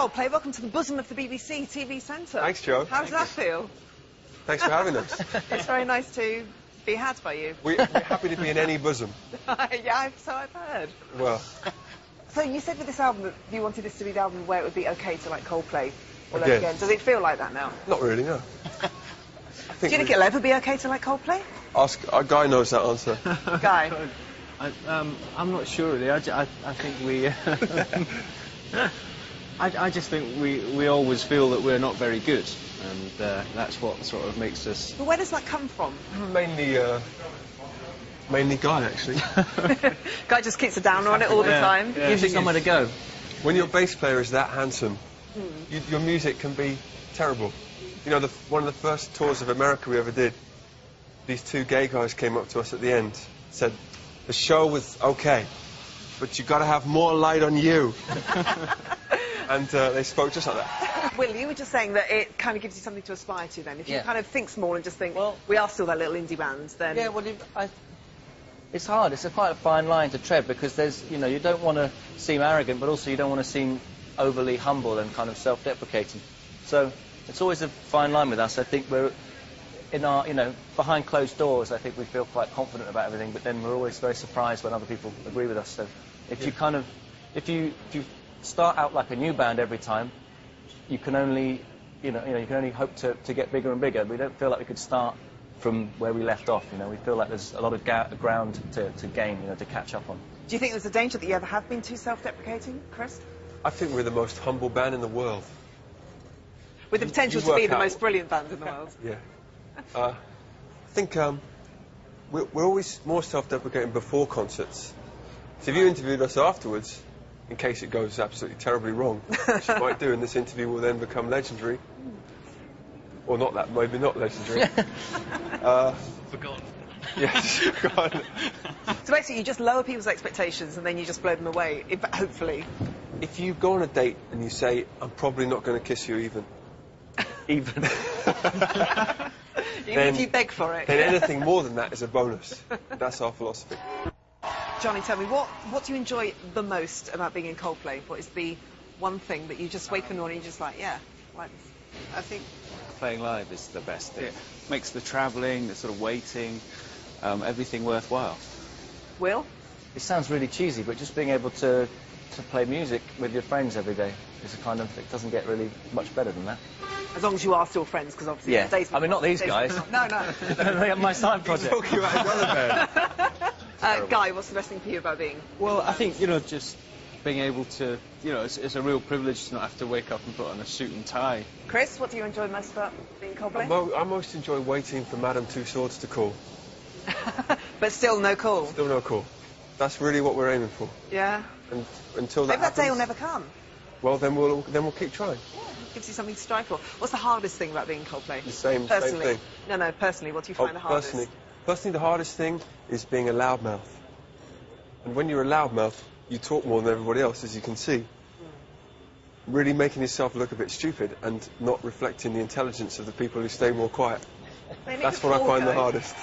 Coldplay. Welcome to the bosom of the BBC TV Centre. Thanks, Joe. How does that feel? Thanks for having us. It's very nice to be had by you. We're happy to be in any bosom. Yeah, so I've heard. Well. So you said with this album that you wanted this to be the album where it would be okay to like Coldplay all over again. Does it feel like that now? Not really, no. Do you think it'll ever be okay to like Coldplay? Ask, our Guy knows that answer. Guy? I'm not sure really. I think we... I just think we always feel that we're not very good, and that's what sort of makes us... But where does that come from? Mainly Guy, actually. Guy just keeps a downer on it all the time. Yeah. Gives you somewhere to go. When your bass player is that handsome, your music can be terrible. You know, one of the first tours of America we ever did, these two gay guys came up to us at the end, said, the show was okay, but you got to have more light on you. And they spoke just like that. Will, you were just saying that it kind of gives you something to aspire to then. If you kind of think small and just think, well, we are still that little indie band, then... Yeah, well, it's hard. It's quite a fine line to tread because there's, you know, you don't want to seem arrogant, but also you don't want to seem overly humble and kind of self-deprecating. So it's always a fine line with us. I think we're in our, you know, behind closed doors, I think we feel quite confident about everything, but then we're always very surprised when other people agree with us. So if you kind of, if you start out like a new band every time, you can only, you can only hope to get bigger and bigger. We don't feel like we could start from where we left off, you know. We feel like there's a lot of ground to gain, you know, to catch up on. Do you think there's a danger that you ever have been too self-deprecating, Chris? I think we're the most humble band in the world. With the potential to be the most brilliant band in the world. Yeah. I think we're always more self-deprecating before concerts. So if you interviewed us afterwards, in case it goes absolutely terribly wrong, which it might do, and this interview will then become legendary, or not that, maybe not legendary. Forgotten. Yes, forgotten. So basically you just lower people's expectations and then you just blow them away, hopefully. If you go on a date and you say, I'm probably not going to kiss you even. Even if you beg for it. Then anything more than that is a bonus. That's our philosophy. Johnny, tell me, what do you enjoy the most about being in Coldplay? What is the one thing that you just wake up in the morning and you're just like, yeah, like this? I think playing live is the best thing. It makes the travelling, the sort of waiting, everything worthwhile. Will? It sounds really cheesy, but just being able to play music with your friends every day is a kind of, it doesn't get really much better than that. As long as you are still friends, because obviously... Yeah, I mean, not these guys. No. They have my side project. Talking about another band. Guy, what's the best thing for you about being... Well, I think, you know, just being able to, you know, it's a real privilege to not have to wake up and put on a suit and tie. Chris, what do you enjoy most about being Coldplay? I most enjoy waiting for Madame Two Swords to call. But still no call? Still no call. That's really what we're aiming for. Yeah. And until that Maybe happens, that day will never come. Well, then we'll keep trying. Yeah, it gives you something to strive for. What's the hardest thing about being Coldplay? The same personally. thing. No, personally, what do you find the hardest? Personally, the hardest thing is being a loudmouth. And when you're a loudmouth, you talk more than everybody else, as you can see. Really making yourself look a bit stupid and not reflecting the intelligence of the people who stay more quiet. That's what I find the hardest.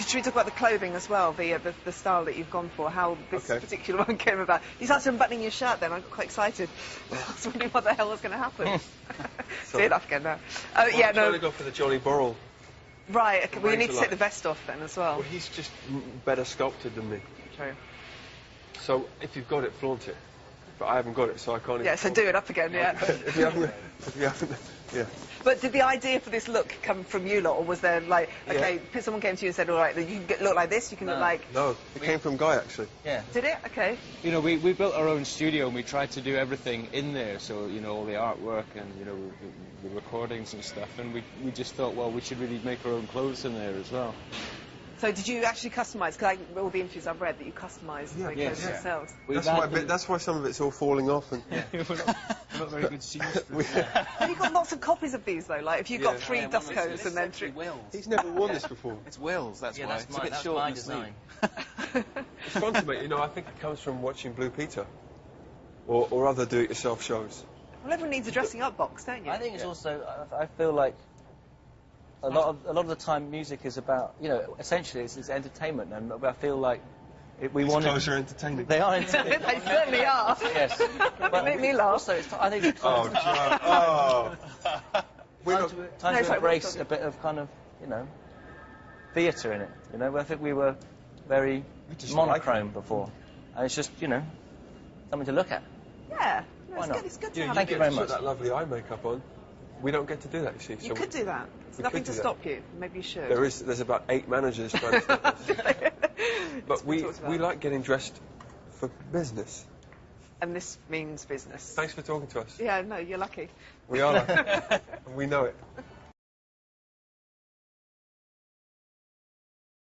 Should we talk about the clothing as well, the style that you've gone for, how this particular one came about? You started unbuttoning your shirt then, I got quite excited. I was wondering what the hell was going to happen. See it off again now. I'm trying to go for the Johnny Borrell. Right, okay, well you need to take the vest off then as well. Well, he's just better sculpted than me. True. So if you've got it, flaunt it. But I haven't got it, so I can't even... Yeah, so do it up again, yeah. if you haven't, yeah. But did the idea for this look come from you lot, or was there like, okay, someone came to you and said, all right, you can look like this, you can look like... No, it came from Guy, actually. Yeah. Did it? Okay. You know, we built our own studio and we tried to do everything in there, so, you know, all the artwork and, you know, the recordings and stuff, and we just thought, well, we should really make our own clothes in there as well. So did you actually customise? Because all the interviews I've read that you customised the clothes yourselves. That's why some of it's all falling off. And we're not very good seamsters. Have you got lots of copies of these though? Like if you've got 3 dust coats and then 3... He's never worn this before. It's Will's, that's why. It's a bit that's short my in the sleeve. design. It's fun to me, you know, I think it comes from watching Blue Peter. Or other do-it-yourself shows. Well, everyone needs a dressing up box, don't you? I think it's also, I feel like a lot of the time music is about, you know, essentially it's entertainment, and I feel like We These wanted. clothes are entertaining. They are entertaining. They certainly are. Yes. They make me laugh. Also, I think it's time, We're not... time to sorry, embrace what's a bit of kind of, theatre in it. I think we were very just monochrome before, and it's just, something to look at. Yeah. No, Why it's not? good. It's good to Yeah, have. Thank you very much. Put that lovely eye makeup on. We don't get to do that, you see. You could do that. There's we nothing could to do that. stop you. Maybe you should. There's about 8 managers trying to stop us. But we talked about. like getting dressed for business. And this means business. Thanks for talking to us. Yeah, no, you're lucky. We are lucky. And we know it.